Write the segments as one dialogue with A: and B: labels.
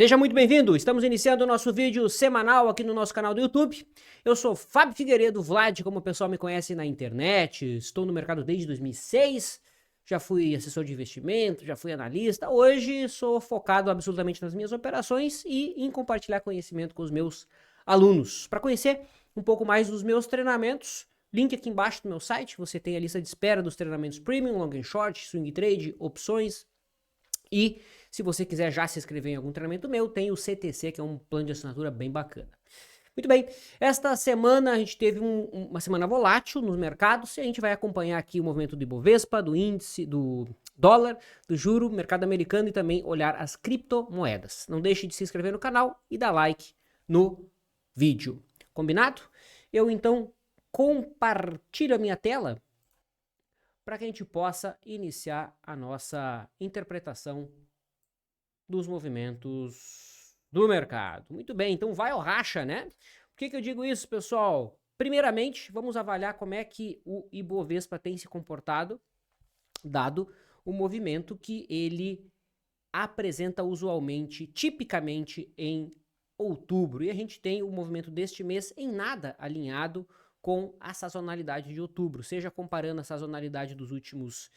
A: Seja muito bem-vindo, estamos iniciando o nosso vídeo semanal aqui no nosso canal do YouTube. Eu sou Fábio Figueiredo, Vlad, como o pessoal me conhece na internet, estou no mercado desde 2006, já fui assessor de investimento, já fui analista, hoje sou focado absolutamente nas minhas operações e em compartilhar conhecimento com os meus alunos. Para conhecer um pouco mais dos meus treinamentos, link aqui embaixo do meu site, você tem a lista de espera dos treinamentos Premium, Long and Short, Swing Trade, opções e se você quiser já se inscrever em algum treinamento meu, tem o CTC, que é um plano de assinatura bem bacana. Muito bem, esta semana a gente teve uma semana volátil nos mercados e a gente vai acompanhar aqui o movimento do Ibovespa, do índice, do dólar, do juro, mercado americano e também olhar as criptomoedas. Não deixe de se inscrever no canal e dar like no vídeo. Combinado? Eu então compartilho a minha tela para que a gente possa iniciar a nossa interpretação dos movimentos do mercado. Muito bem, então vai ao racha, né? Por que eu digo isso, pessoal? Primeiramente, vamos avaliar como é que o Ibovespa tem se comportado, dado o movimento que ele apresenta usualmente, tipicamente em outubro. E a gente tem o movimento deste mês em nada alinhado com a sazonalidade de outubro, seja comparando a sazonalidade dos últimos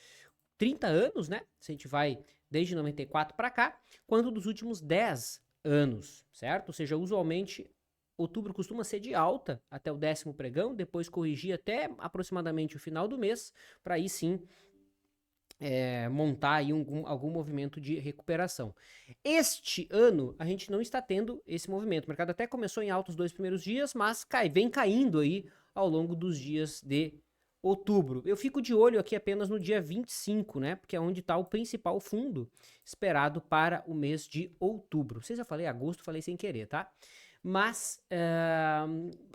A: 30 anos, né? Se a gente vai desde 94 para cá, quanto dos últimos 10 anos, certo? Ou seja, usualmente outubro costuma ser de alta até o 10º pregão, depois corrigir até aproximadamente o final do mês, para aí sim montar aí algum movimento de recuperação. Este ano a gente não está tendo esse movimento. O mercado até começou em alta os 2 primeiros dias, mas vem caindo aí ao longo dos dias de outubro. Eu fico de olho aqui apenas no dia 25, né? Porque é onde está o principal fundo esperado para o mês de outubro. Vocês já falei agosto, falei sem querer, tá? Mas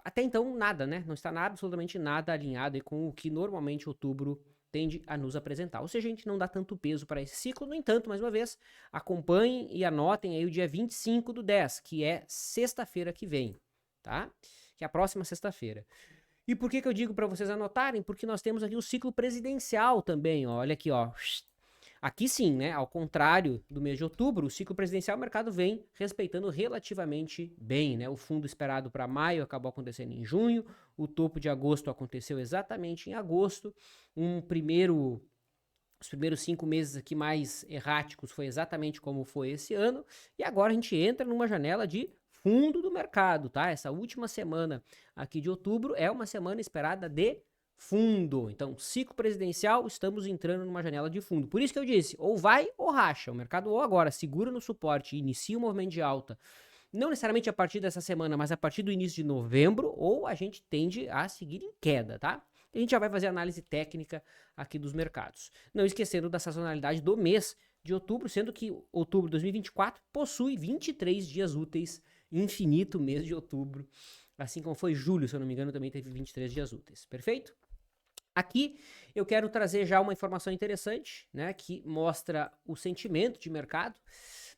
A: até então nada, né? Não está absolutamente nada alinhado aí com o que normalmente outubro tende a nos apresentar. Ou seja, a gente não dá tanto peso para esse ciclo. No entanto, mais uma vez, acompanhem e anotem aí o dia 25/10, que é sexta-feira que vem, tá? Que é a próxima sexta-feira. E por que eu digo para vocês anotarem? Porque nós temos aqui o ciclo presidencial também, ó. Olha aqui, ó. Aqui sim, né? Ao contrário do mês de outubro, o ciclo presidencial o mercado vem respeitando relativamente bem, né? O fundo esperado para maio acabou acontecendo em junho, o topo de agosto aconteceu exatamente em agosto, os primeiros 5 meses aqui mais erráticos foi exatamente como foi esse ano, e agora a gente entra numa janela de fundo do mercado, tá? Essa última semana aqui de outubro é uma semana esperada de fundo. Então, ciclo presidencial, estamos entrando numa janela de fundo. Por isso que eu disse, ou vai ou racha. O mercado ou agora segura no suporte e inicia o movimento de alta, não necessariamente a partir dessa semana, mas a partir do início de novembro, ou a gente tende a seguir em queda, tá? A gente já vai fazer análise técnica aqui dos mercados. Não esquecendo da sazonalidade do mês de outubro, sendo que outubro de 2024 possui 23 dias úteis, infinito mês de outubro. Assim como foi julho, se eu não me engano, também teve 23 dias úteis. Perfeito? Aqui eu quero trazer já uma informação interessante, né, que mostra o sentimento de mercado.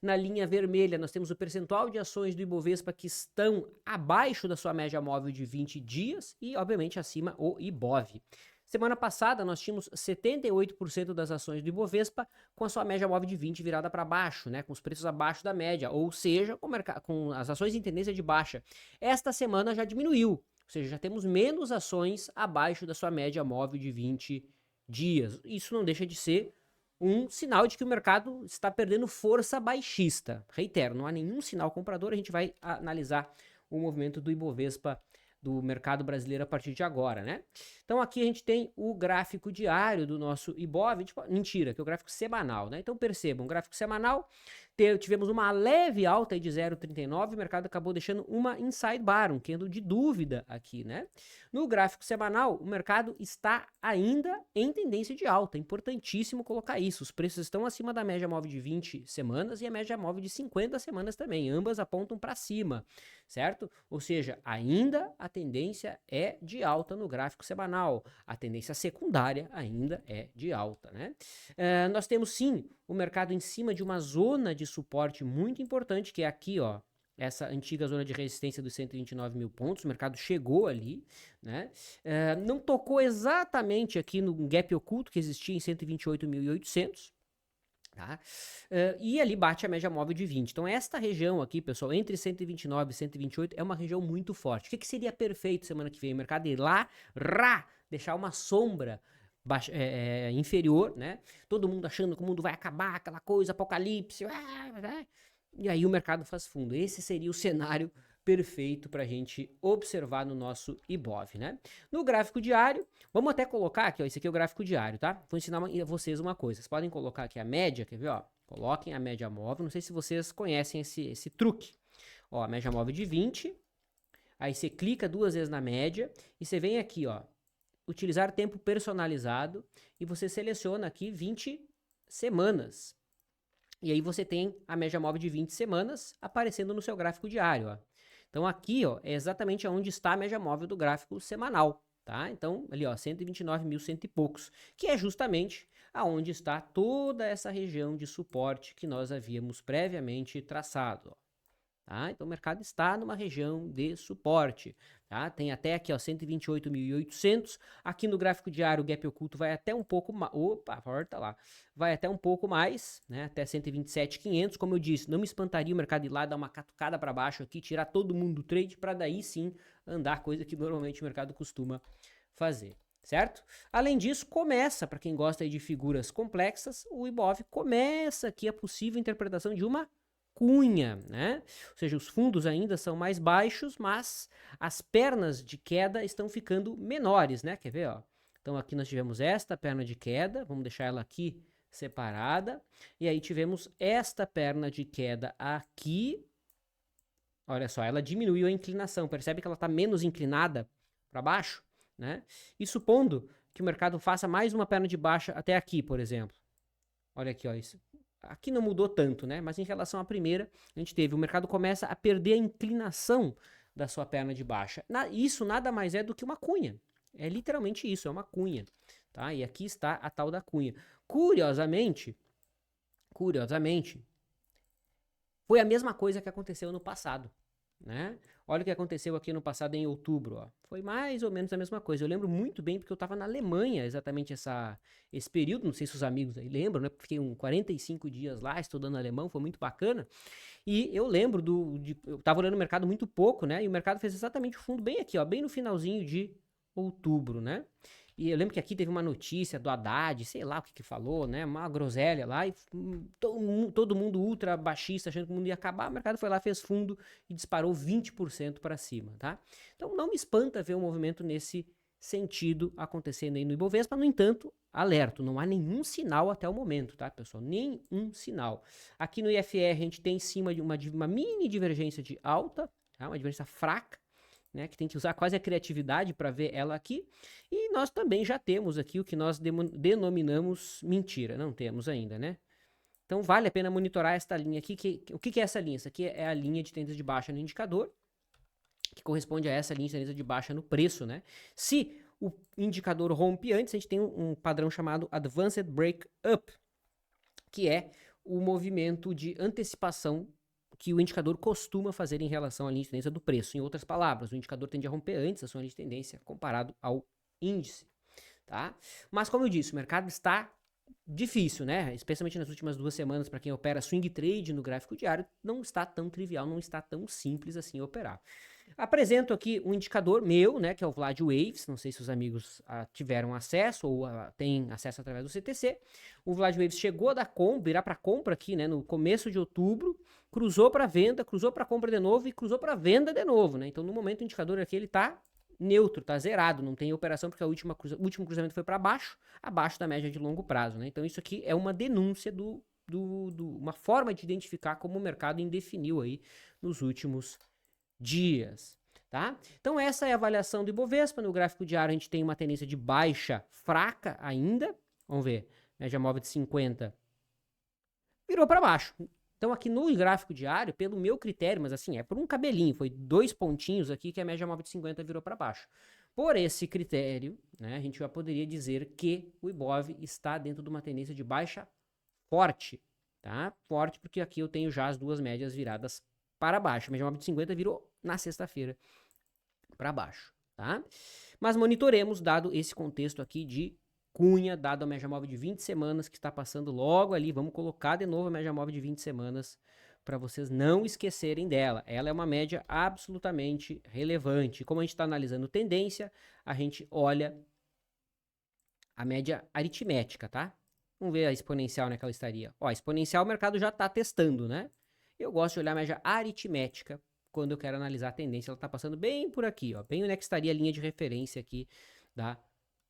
A: Na linha vermelha nós temos o percentual de ações do Ibovespa que estão abaixo da sua média móvel de 20 dias e, obviamente, acima o Ibov. Semana passada nós tínhamos 78% das ações do Ibovespa com a sua média móvel de 20 virada para baixo, né, com os preços abaixo da média, ou seja, com as ações em tendência de baixa. Esta semana já diminuiu. Ou seja, já temos menos ações abaixo da sua média móvel de 20 dias. Isso não deixa de ser um sinal de que o mercado está perdendo força baixista. Reitero, não há nenhum sinal comprador, a gente vai analisar o movimento do Ibovespa do mercado brasileiro a partir de agora, né? Então aqui a gente tem o gráfico diário do nosso Ibov, mentira, que é o gráfico semanal, né? Então percebam, gráfico semanal, tivemos uma leve alta de 0,39, o mercado acabou deixando uma inside bar, um candle de dúvida aqui, né? No gráfico semanal, o mercado está ainda em tendência de alta, importantíssimo colocar isso, os preços estão acima da média móvel de 20 semanas e a média móvel de 50 semanas também, ambas apontam para cima, certo? Ou seja, ainda a tendência é de alta no gráfico semanal, a tendência secundária ainda é de alta, né? Nós temos sim o mercado em cima de uma zona de suporte muito importante, que é aqui, ó, essa antiga zona de resistência dos 129 mil pontos, o mercado chegou ali, né? Não tocou exatamente aqui no gap oculto que existia em 128.800, Tá? E ali bate a média móvel de 20. Então, esta região aqui, pessoal, entre 129 e 128 é uma região muito forte. O que seria perfeito semana que vem? O mercado ir lá, deixar uma sombra inferior, né? Todo mundo achando que o mundo vai acabar, aquela coisa, apocalipse. E aí o mercado faz fundo. Esse seria o cenário perfeito para a gente observar no nosso Ibov, né? No gráfico diário, vamos até colocar aqui, ó, esse aqui é o gráfico diário, tá? Vou ensinar a vocês uma coisa. Vocês podem colocar aqui a média, quer ver, ó? Coloquem a média móvel. Não sei se vocês conhecem esse truque. Ó, a média móvel de 20. Aí você clica 2 vezes na média e você vem aqui, ó, utilizar tempo personalizado e você seleciona aqui 20 semanas. E aí você tem a média móvel de 20 semanas aparecendo no seu gráfico diário, ó. Então aqui, ó, é exatamente onde está a média móvel do gráfico semanal, tá? Então, ali, ó, 129.100 e poucos, que é justamente aonde está toda essa região de suporte que nós havíamos previamente traçado, ó. Tá? Então o mercado está numa região de suporte, tá? Tem até aqui, ó, 128.800. Aqui no gráfico diário o gap oculto vai até um pouco mais, volta lá. Vai até um pouco mais, né? Até 127.500, como eu disse, não me espantaria o mercado ir lá dar uma catucada para baixo aqui, tirar todo mundo do trade para daí sim andar, coisa que normalmente o mercado costuma fazer. Certo? Além disso, começa, para quem gosta aí de figuras complexas, o Ibov começa aqui a possível interpretação de uma cunha, né? Ou seja, os fundos ainda são mais baixos, mas as pernas de queda estão ficando menores, né? Quer ver, ó? Então aqui nós tivemos esta perna de queda, vamos deixar ela aqui separada, e aí tivemos esta perna de queda aqui. Olha só, ela diminuiu a inclinação, percebe que ela está menos inclinada para baixo, né? E supondo que o mercado faça mais uma perna de baixa até aqui, por exemplo. Olha aqui, ó, isso. Aqui não mudou tanto, né? Mas em relação à primeira, a gente teve, o mercado começa a perder a inclinação da sua perna de baixa. Isso nada mais é do que uma cunha. É literalmente isso, é uma cunha, tá? E aqui está a tal da cunha. Curiosamente, foi a mesma coisa que aconteceu no passado, né? Olha o que aconteceu aqui no passado em outubro, ó. Foi mais ou menos a mesma coisa. Eu lembro muito bem porque eu estava na Alemanha exatamente esse período, não sei se os amigos aí lembram, né? Fiquei 45 dias lá estudando alemão, foi muito bacana. E eu lembro eu estava olhando o mercado muito pouco, né? E o mercado fez exatamente o fundo bem aqui, ó, bem no finalzinho de outubro, né? E eu lembro que aqui teve uma notícia do Haddad, sei lá o que falou, né? Uma groselha lá, e todo mundo ultra baixista, achando que o mundo ia acabar. O mercado foi lá, fez fundo e disparou 20% para cima, tá? Então não me espanta ver um movimento nesse sentido acontecendo aí no Ibovespa. No entanto, alerto, não há nenhum sinal até o momento, tá, pessoal? Nenhum sinal. Aqui no IFR a gente tem em cima de uma mini divergência de alta, tá? Uma divergência fraca, né, que tem que usar quase a criatividade para ver ela aqui. E nós também já temos aqui o que nós denominamos mentira. Não temos ainda, né? Então vale a pena monitorar esta linha aqui. O que é essa linha? Essa aqui é a linha de tendência de baixa no indicador, que corresponde a essa linha de tendência de baixa no preço, né? Se o indicador rompe antes, a gente tem um padrão chamado Advanced Break Up, que é o movimento de antecipação que o indicador costuma fazer em relação à linha de tendência do preço. Em outras palavras, o indicador tende a romper antes da sua linha de tendência comparado ao índice, tá? Mas como eu disse, o mercado está difícil, né? Especialmente nas últimas 2 semanas, para quem opera swing trade no gráfico diário, não está tão trivial, não está tão simples assim operar. Apresento aqui um indicador meu, né, que é o Vlad Waves. Não sei se os amigos tiveram acesso ou têm acesso através do CTC. O Vlad Waves chegou da compra, virar para compra aqui, né, no começo de outubro, cruzou para venda, cruzou para compra de novo e cruzou para venda de novo, né? Então no momento o indicador aqui ele tá neutro, tá zerado, não tem operação porque o último cruzamento foi para baixo, abaixo da média de longo prazo, né? Então isso aqui é uma denúncia uma forma de identificar como o mercado indefiniu aí nos últimos dias, tá? Então essa é a avaliação do Ibovespa. No gráfico diário a gente tem uma tendência de baixa fraca ainda. Vamos ver, média móvel de 50 virou para baixo. Então aqui no gráfico diário, pelo meu critério, mas assim, é por um cabelinho, foi 2 pontinhos aqui que a média móvel de 50 virou para baixo. Por esse critério, né, a gente já poderia dizer que o Ibov está dentro de uma tendência de baixa forte, tá? Forte porque aqui eu tenho já as 2 médias viradas para baixo. A média móvel de 50 virou na sexta-feira para baixo, tá? Mas monitoremos, dado esse contexto aqui de Cunha, dado a média móvel de 20 semanas, que está passando logo ali. Vamos colocar de novo a média móvel de 20 semanas para vocês não esquecerem dela. Ela é uma média absolutamente relevante. Como a gente está analisando tendência, a gente olha a média aritmética, tá? Vamos ver a exponencial, né, que ela estaria. Ó, a exponencial o mercado já está testando, né? Eu gosto de olhar a média aritmética quando eu quero analisar a tendência. Ela está passando bem por aqui, ó, bem onde é que estaria a linha de referência aqui da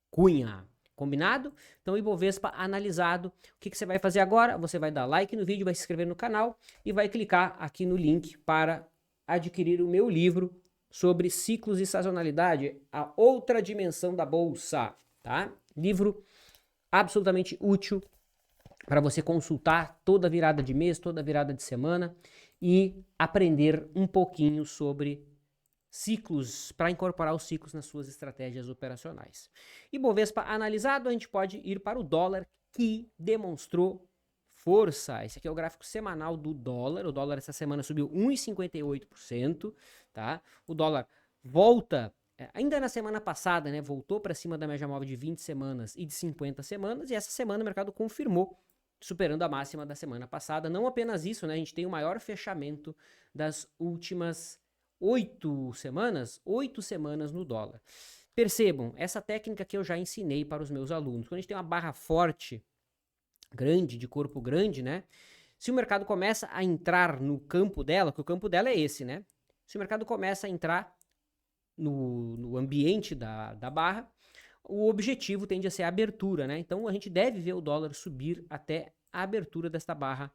A: Cunha. Combinado? Então, Ibovespa analisado. O que você vai fazer agora? Você vai dar like no vídeo, vai se inscrever no canal e vai clicar aqui no link para adquirir o meu livro sobre ciclos e sazonalidade, a outra dimensão da bolsa, tá? Livro absolutamente útil para você consultar toda virada de mês, toda virada de semana e aprender um pouquinho sobre ciclos, para incorporar os ciclos nas suas estratégias operacionais. Ibovespa analisado, a gente pode ir para o dólar, que demonstrou força. Esse aqui é o gráfico semanal do dólar. O dólar essa semana subiu 1,58%, tá? O dólar volta, ainda na semana passada, né, voltou para cima da média móvel de 20 semanas e de 50 semanas, e essa semana o mercado confirmou, superando a máxima da semana passada. Não apenas isso, né, a gente tem o maior fechamento das últimas 8 semanas no dólar. Percebam, essa técnica que eu já ensinei para os meus alunos. Quando a gente tem uma barra forte, grande, de corpo grande, né? Se o mercado começa a entrar no campo dela, que o campo dela é esse, né? Se o mercado começa a entrar no ambiente da barra, o objetivo tende a ser a abertura, né? Então a gente deve ver o dólar subir até a abertura desta barra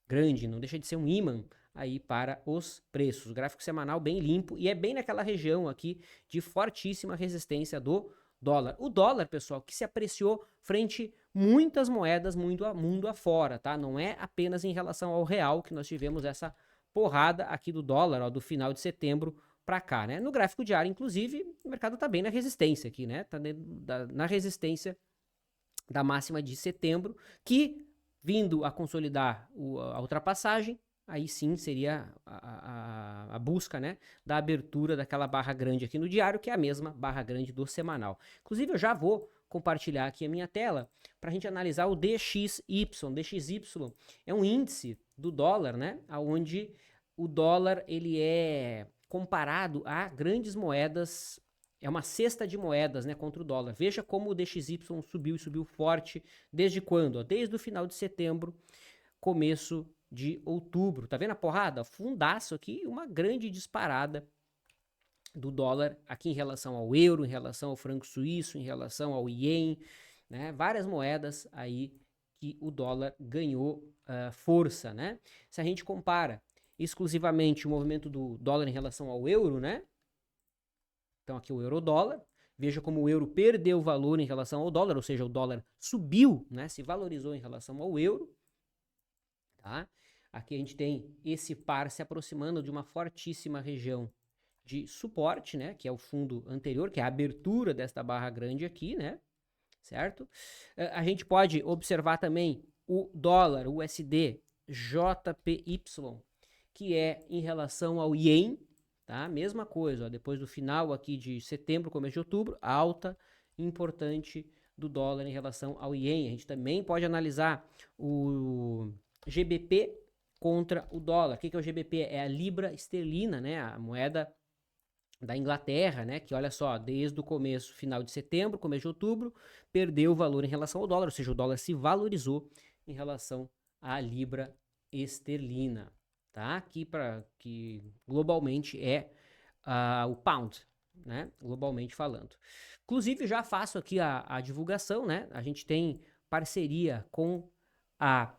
A: grande, não deixa de ser um ímã aí para os preços. O gráfico semanal bem limpo e é bem naquela região aqui de fortíssima resistência do dólar. O dólar, pessoal, que se apreciou frente muitas moedas mundo afora, tá? Não é apenas em relação ao real que nós tivemos essa porrada aqui do dólar, ó, do final de setembro para cá, né? No gráfico diário, inclusive, o mercado tá bem na resistência aqui, né? Tá na resistência da máxima de setembro, que vindo a consolidar a ultrapassagem, aí sim seria a busca, né, da abertura daquela barra grande aqui no diário, que é a mesma barra grande do semanal. Inclusive, eu já vou compartilhar aqui a minha tela para a gente analisar o DXY. DXY é um índice do dólar, né, onde o dólar ele é comparado a grandes moedas. É uma cesta de moedas, né, contra o dólar. Veja como o DXY subiu e subiu forte. Desde quando? Desde o final de setembro, começo de outubro. Tá vendo a porrada? Fundaço aqui, uma grande disparada do dólar aqui em relação ao euro, em relação ao franco suíço, em relação ao ien, né? Várias moedas aí que o dólar ganhou força, né? Se a gente compara exclusivamente o movimento do dólar em relação ao euro, né? Então aqui o euro-dólar, veja como o euro perdeu valor em relação ao dólar, ou seja, o dólar subiu, né, se valorizou em relação ao euro, tá? Aqui a gente tem esse par se aproximando de uma fortíssima região de suporte, né, que é o fundo anterior, que é a abertura desta barra grande aqui, né, certo? A gente pode observar também o dólar, o USD, JPY, que é em relação ao ien, tá? Mesma coisa, ó, depois do final aqui de setembro, começo de outubro, alta importante do dólar em relação ao ien. A gente também pode analisar o GBP contra o dólar. O que é o GBP? É a libra esterlina, né? A moeda da Inglaterra, né? Que olha só, desde o começo, final de setembro, começo de outubro, perdeu o valor em relação ao dólar, ou seja, o dólar se valorizou em relação à libra esterlina. Tá? Que globalmente é o pound, né? Globalmente falando. Inclusive, já faço aqui a divulgação, né? A gente tem parceria com a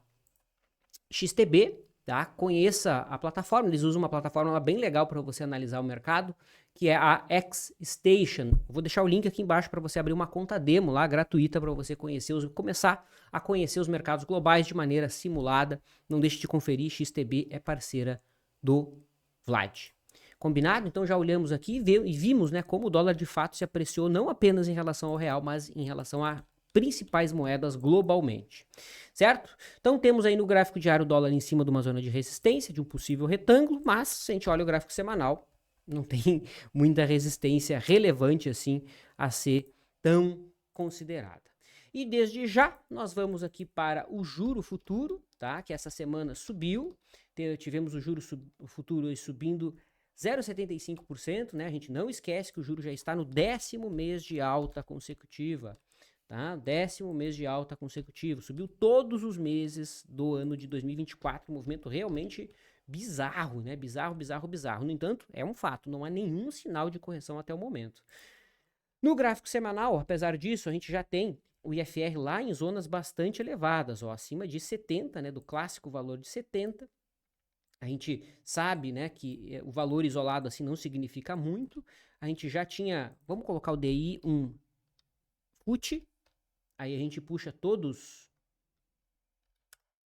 A: XTB, tá? Conheça a plataforma, eles usam uma plataforma bem legal para você analisar o mercado, que é a X-Station. Vou deixar o link aqui embaixo para você abrir uma conta demo lá, gratuita, para você começar a conhecer os mercados globais de maneira simulada. Não deixe de conferir, XTB é parceira do Vlad. Combinado? Então já olhamos aqui e vimos, né, como o dólar de fato se apreciou não apenas em relação ao real, mas em relação a principais moedas globalmente, certo? Então temos aí no gráfico diário o dólar em cima de uma zona de resistência, de um possível retângulo, mas se a gente olha o gráfico semanal, não tem muita resistência relevante assim a ser tão considerada. E desde já, nós vamos aqui para o juro futuro, tá? Que essa semana subiu. Tivemos o juro futuro aí subindo 0,75%, né? A gente não esquece que o juro já está no 10º mês de alta consecutiva, tá? 10º mês de alta consecutivo. Subiu todos os meses do ano de 2024, um movimento realmente bizarro, né? Bizarro, bizarro, bizarro. No entanto, é um fato, não há nenhum sinal de correção até o momento. No gráfico semanal, apesar disso, a gente já tem o IFR lá em zonas bastante elevadas, ó, acima de 70, né, do clássico valor de 70. A gente sabe, né, que o valor isolado assim não significa muito. A gente já tinha, vamos colocar o DI 1 FUT, aí a gente puxa todos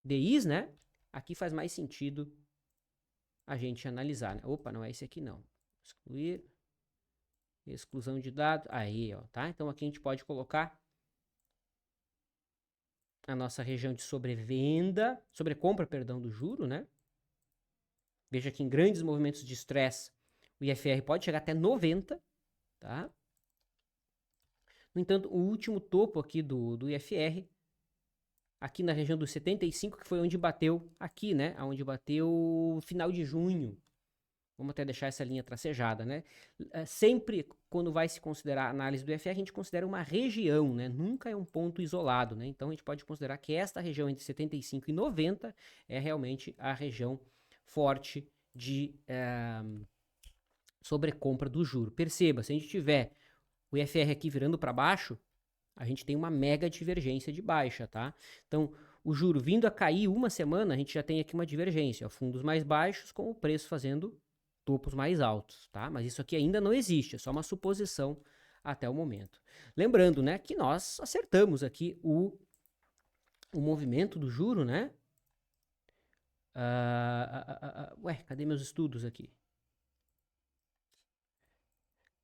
A: DIs, né? Aqui faz mais sentido a gente analisar, né? Opa, não é esse aqui não. Excluir. Exclusão de dados. Aí, ó, tá? Então aqui a gente pode colocar a nossa região de sobrecompra, perdão, do juro, né? Veja que em grandes movimentos de estresse, o IFR pode chegar até 90, tá? No entanto, o último topo aqui do IFR, aqui na região dos 75, que foi onde bateu aqui, né? Onde bateu final de junho. Vamos até deixar essa linha tracejada, né? Sempre, quando vai se considerar a análise do IFR, a gente considera uma região, né? Nunca é um ponto isolado, né? Então, a gente pode considerar que esta região entre 75 e 90 é realmente a região forte de sobrecompra do juro. Perceba, se a gente tiver o IFR aqui virando para baixo, a gente tem uma mega divergência de baixa, tá? Então, o juro vindo a cair uma semana, a gente já tem aqui uma divergência, ó, fundos mais baixos com o preço fazendo topos mais altos, tá? Mas isso aqui ainda não existe, é só uma suposição até o momento. Lembrando, né, que nós acertamos aqui o movimento do juro, né? Ué, cadê meus estudos aqui?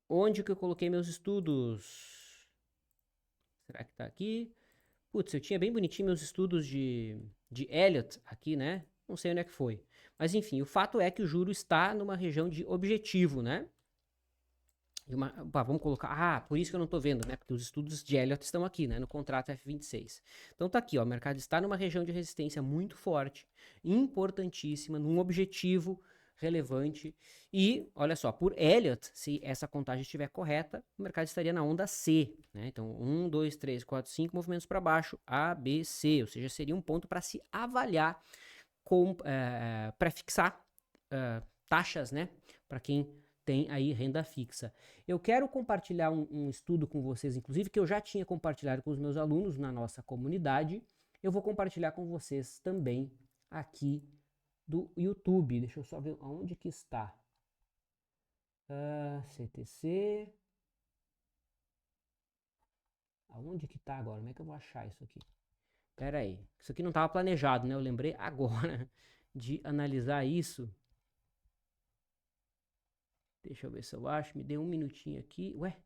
A: Onde que eu coloquei meus estudos? Será que tá aqui? Putz, eu tinha bem bonitinho meus estudos de Elliott aqui, né? Não sei onde é que foi. Mas enfim, o fato é que o juro está numa região de objetivo, né? Vamos colocar... por isso que eu não tô vendo, né? Porque os estudos de Elliott estão aqui, né? No contrato F26. Então tá aqui, ó. O mercado está numa região de resistência muito forte, importantíssima, num objetivo relevante. E, olha só, por Elliott, se essa contagem estiver correta, o mercado estaria na onda C, né? Então, 1, 2, 3, 4, 5 movimentos para baixo, A, B, C. Ou seja, seria um ponto para se avaliar, para fixar taxas, né? Para quem tem aí renda fixa. Eu quero compartilhar um estudo com vocês, inclusive, que eu já tinha compartilhado com os meus alunos na nossa comunidade. Eu vou compartilhar com vocês também aqui do YouTube. Deixa eu só ver aonde que está. CTC. Aonde que tá agora? Como é que eu vou achar isso aqui? Pera aí. Isso aqui não estava planejado, né? Eu lembrei agora de analisar isso. Deixa eu ver se eu acho. Me dê um minutinho aqui. Ué?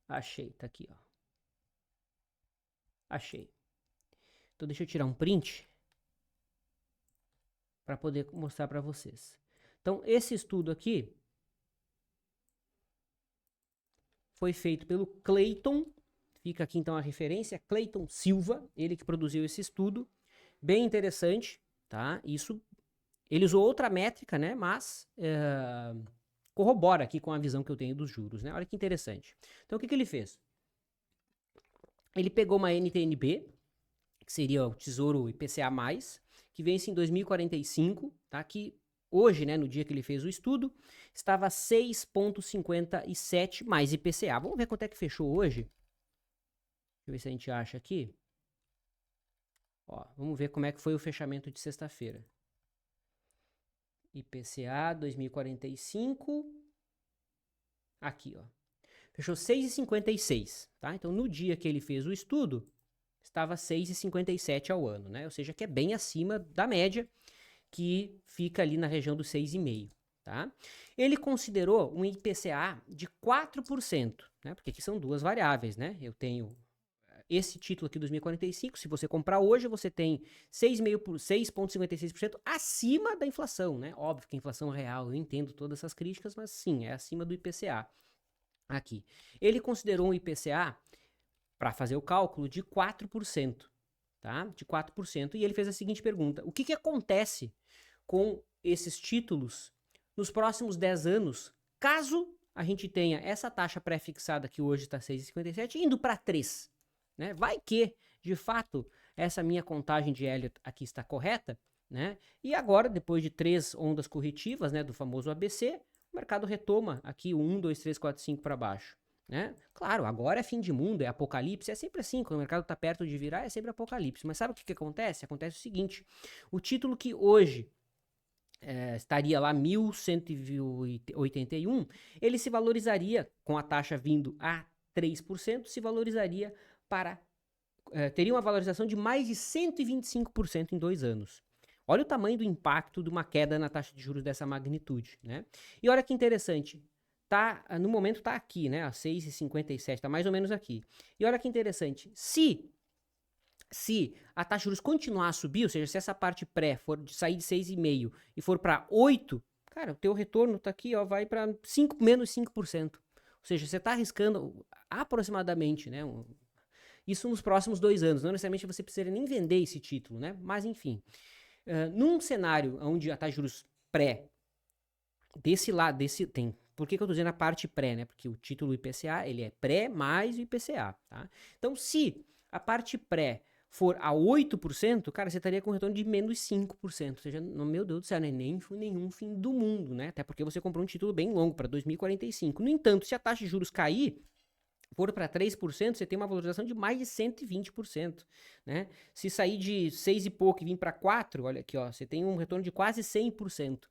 A: Achei, tá aqui, ó. Achei. Então deixa eu tirar um print para poder mostrar para vocês. Então esse estudo aqui foi feito pelo Clayton. Fica aqui então a referência, Clayton Silva, ele que produziu esse estudo. Bem interessante, tá? Isso, ele usou outra métrica, né? Mas corrobora aqui com a visão que eu tenho dos juros, né? Olha que interessante. Então o que ele fez? Ele pegou uma NTNB, que seria o Tesouro IPCA+, que vence em 2045, tá? Que hoje, né, no dia que ele fez o estudo, estava 6,57 mais IPCA. Vamos ver quanto é que fechou hoje? Deixa eu ver se a gente acha aqui. Ó, vamos ver como é que foi o fechamento de sexta-feira. IPCA 2045. Aqui, ó. Fechou 6,56, tá? Então, no dia que ele fez o estudo, estava 6,57 ao ano, né? Ou seja, que é bem acima da média, que fica ali na região dos 6,5, tá? Ele considerou um IPCA de 4%, né? Porque aqui são duas variáveis, né? Eu tenho esse título aqui, 2045, se você comprar hoje, você tem 6,56% acima da inflação, né? Óbvio que a inflação real, eu entendo todas essas críticas, mas sim, é acima do IPCA aqui. Ele considerou um IPCA, para fazer o cálculo, de 4%, tá? De 4%, e ele fez a seguinte pergunta: o que acontece com esses títulos nos próximos 10 anos, caso a gente tenha essa taxa pré-fixada que hoje está 6,57 indo para 3, né? Vai que, de fato, essa minha contagem de Elliott aqui está correta, né? E agora, depois de 3 ondas corretivas, né, do famoso ABC, o mercado retoma aqui o 1, 2, 3, 4, 5 para baixo, né? Claro, agora é fim de mundo, é apocalipse, é sempre assim, quando o mercado está perto de virar, é sempre apocalipse. Mas sabe o que acontece? Acontece o seguinte: o título que hoje estaria lá 1.181, ele se valorizaria, com a taxa vindo a 3%, se valorizaria para... teria uma valorização de mais de 125% em 2 anos. Olha o tamanho do impacto de uma queda na taxa de juros dessa magnitude, né? E olha que interessante, no momento está aqui, né? A 6,57, está mais ou menos aqui. E olha que interessante, se a taxa de juros continuar a subir, ou seja, se essa parte pré for sair de 6,5 e for para 8, cara, o teu retorno tá aqui, ó, vai para menos 5%. Ou seja, você está arriscando aproximadamente, né? Isso nos próximos 2 anos. Não necessariamente você precisa nem vender esse título, né? Mas enfim, num cenário onde a taxa de juros pré desse lado, por que eu tô dizendo a parte pré, né? Porque o título IPCA, ele é pré mais o IPCA, tá? Então, se a parte pré for a 8%, cara, você estaria com um retorno de menos 5%. Ou seja, meu Deus do céu, não é nem nenhum fim do mundo, né? Até porque você comprou um título bem longo, para 2045. No entanto, se a taxa de juros cair, for para 3%, você tem uma valorização de mais de 120%, né? Se sair de 6 e pouco e vir para 4, olha aqui, ó, você tem um retorno de quase 100%.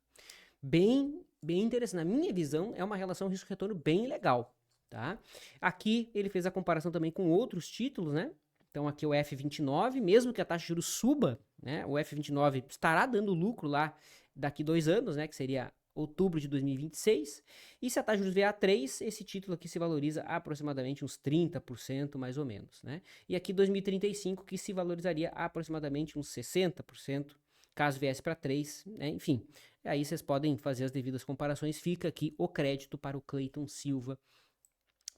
A: Bem interessante. Na minha visão, é uma relação risco-retorno bem legal, tá? Aqui ele fez a comparação também com outros títulos, né? Então aqui o F29, mesmo que a taxa de juros suba, né? O F29 estará dando lucro lá daqui 2 anos, né? Que seria outubro de 2026. E se a taxa de juros vier a 3, esse título aqui se valoriza aproximadamente uns 30%, mais ou menos, né? E aqui 2035, que se valorizaria aproximadamente uns 60%, caso viesse para 3, né? Enfim, aí vocês podem fazer as devidas comparações. Fica aqui o crédito para o Cleiton Silva.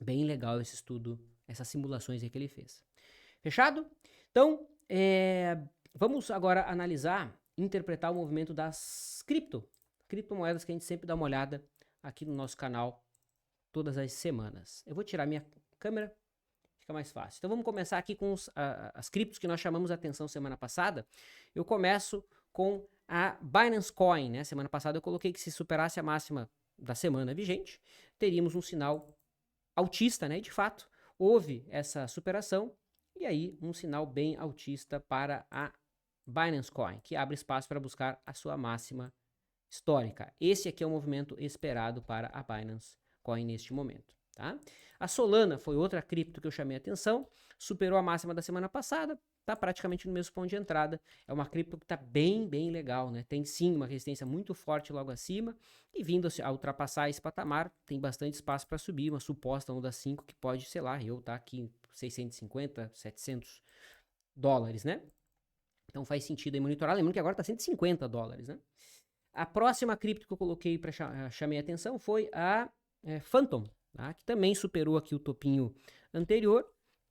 A: Bem legal esse estudo, essas simulações aí que ele fez. Fechado? Então, vamos agora analisar, interpretar o movimento das criptomoedas, que a gente sempre dá uma olhada aqui no nosso canal todas as semanas. Eu vou tirar minha câmera, fica mais fácil. Então vamos começar aqui com as criptos que nós chamamos a atenção semana passada. Eu começo com a Binance Coin, né? Semana passada eu coloquei que se superasse a máxima da semana vigente, teríamos um sinal altista, né? E de fato, houve essa superação e aí um sinal bem altista para a Binance Coin, que abre espaço para buscar a sua máxima histórica. Esse aqui é o movimento esperado para a Binance Coin neste momento, tá? A Solana foi outra cripto que eu chamei a atenção, superou a máxima da semana passada, tá praticamente no mesmo ponto de entrada. É uma cripto que tá bem legal, né? Tem sim uma resistência muito forte logo acima e vindo a ultrapassar esse patamar, tem bastante espaço para subir, uma suposta onda 5 que pode, sei lá, tá aqui 650, 700 dólares, né? Então faz sentido aí monitorar, lembrando que agora tá 150 dólares, né? A próxima cripto que eu coloquei para chamei a atenção foi a Phantom, tá? Que também superou aqui o topinho anterior.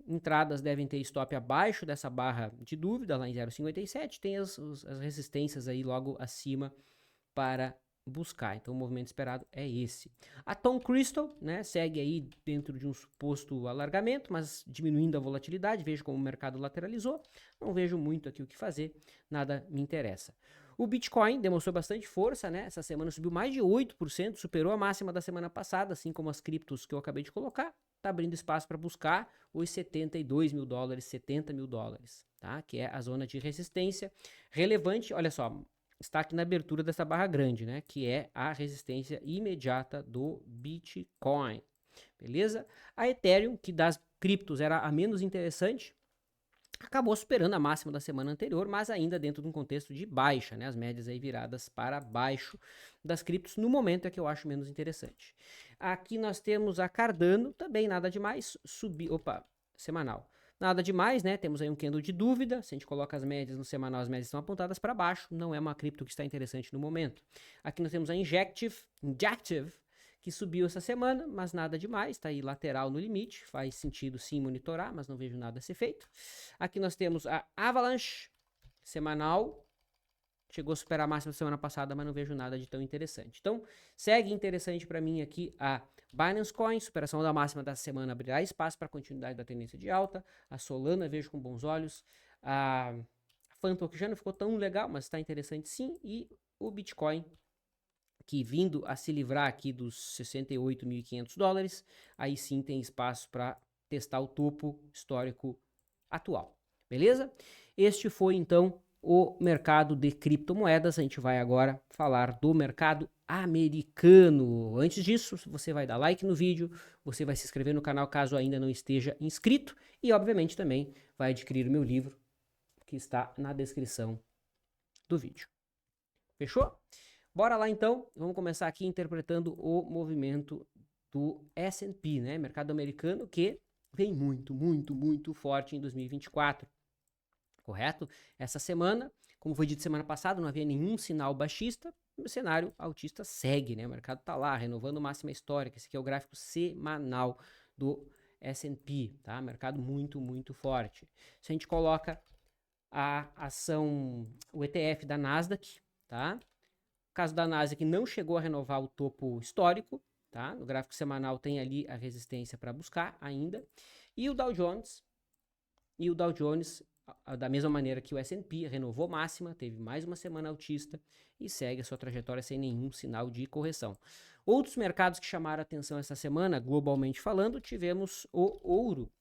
A: Entradas devem ter stop abaixo dessa barra de dúvida, lá em 0,57. Tem as resistências aí logo acima para buscar. Então o movimento esperado é esse. A Tom Crystal, né, segue aí dentro de um suposto alargamento, mas diminuindo a volatilidade. Vejo como o mercado lateralizou. Não vejo muito aqui o que fazer, nada me interessa. O Bitcoin demonstrou bastante força, né? Essa semana subiu mais de 8%, superou a máxima da semana passada, assim como as criptos que eu acabei de colocar. Está abrindo espaço para buscar os 72 mil dólares, 70 mil dólares, tá? Que é a zona de resistência relevante. Olha só, está aqui na abertura dessa barra grande, né? Que é a resistência imediata do Bitcoin, beleza? A Ethereum, que das criptos era a menos interessante, acabou superando a máxima da semana anterior, mas ainda dentro de um contexto de baixa, né? As médias aí viradas para baixo das criptos, no momento é que eu acho menos interessante. Aqui nós temos a Cardano, também nada demais, semanal. Nada demais, né? Temos aí um candle de dúvida. Se a gente coloca as médias no semanal, as médias estão apontadas para baixo. Não é uma cripto que está interessante no momento. Aqui nós temos a Injective, que subiu essa semana, mas nada demais. Está aí lateral no limite. Faz sentido sim monitorar, mas não vejo nada a ser feito. Aqui nós temos a Avalanche, semanal. Chegou a superar a máxima semana passada, mas não vejo nada de tão interessante. Então, segue interessante para mim aqui a Binance Coin, superação da máxima da semana abrirá espaço para a continuidade da tendência de alta. A Solana vejo com bons olhos. A Phantom que já não ficou tão legal, mas está interessante sim. E o Bitcoin, que vindo a se livrar aqui dos 68.500 dólares, aí sim tem espaço para testar o topo histórico atual. Beleza? Este foi então o mercado de criptomoedas. A gente vai agora falar do mercado americano. Antes disso, você vai dar like no vídeo, você vai se inscrever no canal caso ainda não esteja inscrito e, obviamente, também vai adquirir o meu livro que está na descrição do vídeo. Fechou? Bora lá então, vamos começar aqui interpretando o movimento do S&P, né? Mercado americano que vem muito forte em 2024. Correto? Essa semana, como foi dito semana passada, não havia nenhum sinal baixista, o cenário altista segue, né? O mercado tá lá, renovando máxima histórica. Esse aqui é o gráfico semanal do S&P, tá? Mercado muito forte. Se a gente coloca a ação, o ETF da Nasdaq, tá? O caso da Nasdaq não chegou a renovar o topo histórico, tá? No gráfico semanal tem ali a resistência para buscar ainda. E o Dow Jones, da mesma maneira que o S&P, renovou máxima, teve mais uma semana altista e segue a sua trajetória sem nenhum sinal de correção. Outros mercados que chamaram a atenção essa semana, globalmente falando, tivemos o ouro,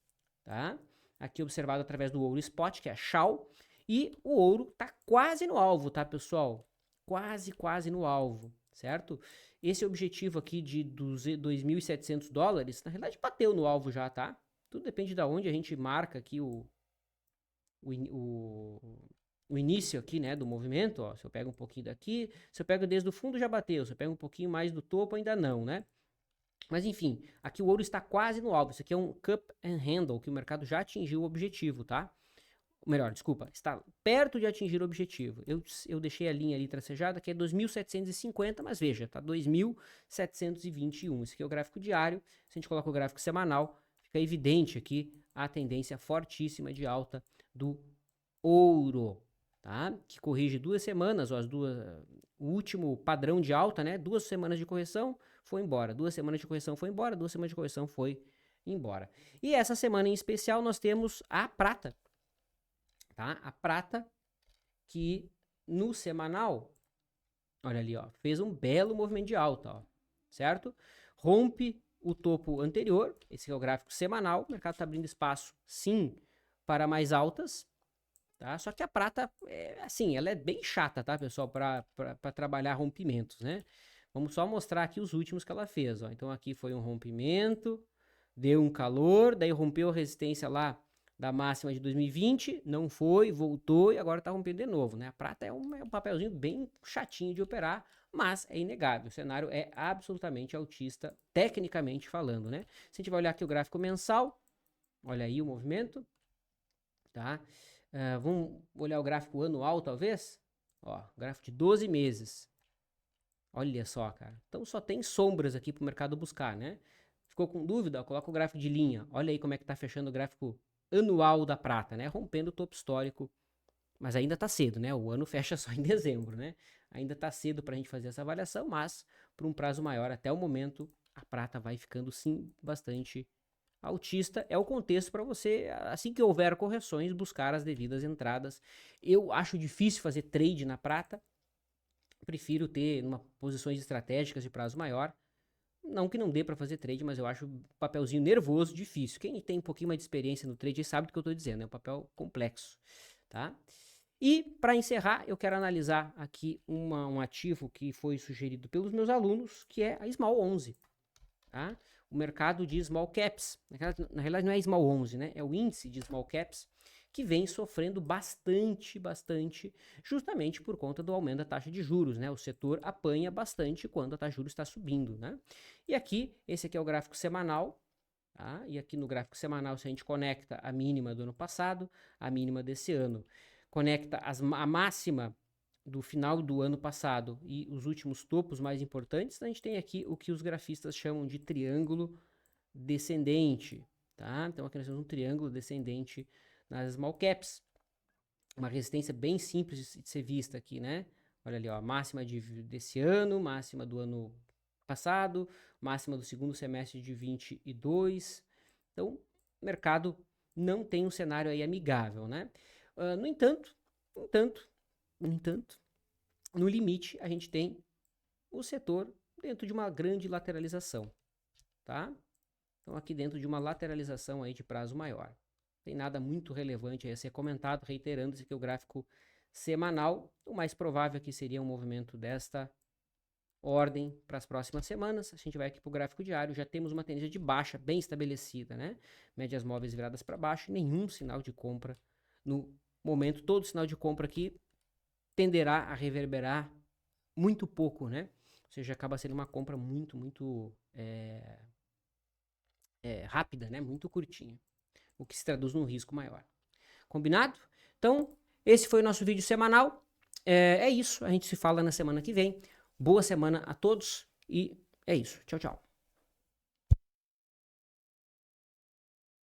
A: tá? Aqui observado através do ouro spot, que é a Shao, e o ouro tá quase no alvo, tá, pessoal? Quase no alvo, certo? Esse objetivo aqui de 2.700 dólares, na realidade bateu no alvo já, tá? Tudo depende de onde a gente marca aqui o início aqui, né, do movimento, ó. Se eu pego um pouquinho daqui, se eu pego desde o fundo já bateu, se eu pego um pouquinho mais do topo ainda não, né? Mas enfim, aqui o ouro está quase no alvo. Isso aqui é um cup and handle, que o mercado já atingiu o objetivo, tá? Melhor, desculpa, está perto de atingir o objetivo. Eu deixei a linha ali tracejada, que é 2.750, mas veja, tá 2.721. Esse aqui é o gráfico diário. Se a gente coloca o gráfico semanal, fica evidente aqui a tendência fortíssima de alta do ouro, tá? Que corrige 2 semanas, ó, o último padrão de alta, né? 2 semanas de correção, foi embora. 2 semanas de correção foi embora, 2 semanas de correção foi embora. E essa semana em especial nós temos a prata, tá? A prata que no semanal, olha ali, ó, fez um belo movimento de alta, ó, certo? Rompe o topo anterior, esse é o gráfico semanal, o mercado está abrindo espaço, sim, para mais altas, tá? Só que a prata, assim, ela é bem chata, tá, pessoal, para trabalhar rompimentos, né? Vamos só mostrar aqui os últimos que ela fez, ó. Então aqui foi um rompimento, deu um calor, daí rompeu a resistência lá da máxima de 2020, não foi, voltou e agora tá rompendo de novo, né? A prata é um papelzinho bem chatinho de operar, mas é inegável, o cenário é absolutamente altista, tecnicamente falando, né? Se a gente vai olhar aqui o gráfico mensal, olha aí o movimento, tá? Vamos olhar o gráfico anual, talvez? Ó, gráfico de 12 meses. Olha só, cara. Então só tem sombras aqui pro mercado buscar, né? Ficou com dúvida? Coloca o gráfico de linha. Olha aí como é que tá fechando o gráfico anual da prata, né? Rompendo o topo histórico. Mas ainda tá cedo, né? O ano fecha só em dezembro, né? Ainda tá cedo pra gente fazer essa avaliação, mas por um prazo maior, até o momento, a prata vai ficando sim bastante altista. É o contexto para você, assim que houver correções, buscar as devidas entradas. Eu acho difícil fazer trade na prata. Prefiro ter posições estratégicas de prazo maior. Não que não dê para fazer trade, mas eu acho um papelzinho nervoso, difícil. Quem tem um pouquinho mais de experiência no trade sabe do que eu estou dizendo, é um papel complexo, tá? E para encerrar, eu quero analisar aqui um ativo que foi sugerido pelos meus alunos, que é a Small 11, tá? O mercado de Small Caps. Na realidade não é Small 11, né? É o índice de Small Caps, que vem sofrendo bastante, justamente por conta do aumento da taxa de juros, né? O setor apanha bastante quando a taxa de juros está subindo, né? E aqui, esse aqui é o gráfico semanal, tá? E aqui no gráfico semanal, se a gente conecta a mínima do ano passado, a mínima desse ano, conecta a máxima do final do ano passado e os últimos topos mais importantes, a gente tem aqui o que os grafistas chamam de triângulo descendente, tá? Então aqui nós temos um triângulo descendente nas small caps. Uma resistência bem simples de ser vista aqui, né? Olha ali, ó, máxima desse ano, máxima do ano passado, máxima do segundo semestre de 22. Então, o mercado não tem um cenário aí amigável, né? No entanto, no limite, a gente tem o setor dentro de uma grande lateralização, tá? Então, aqui dentro de uma lateralização aí de prazo maior. Tem nada muito relevante aí a ser comentado, reiterando esse aqui é o gráfico semanal. O mais provável aqui seria um movimento desta ordem para as próximas semanas. A gente vai aqui para o gráfico diário, já temos uma tendência de baixa bem estabelecida, né? Médias móveis viradas para baixo, nenhum sinal de compra no momento. Todo sinal de compra aqui tenderá a reverberar muito pouco, né? Ou seja, acaba sendo uma compra muito rápida, né? Muito curtinha, o que se traduz num risco maior. Combinado? Então, esse foi o nosso vídeo semanal. É isso, a gente se fala na semana que vem. Boa semana a todos e é isso. Tchau, tchau.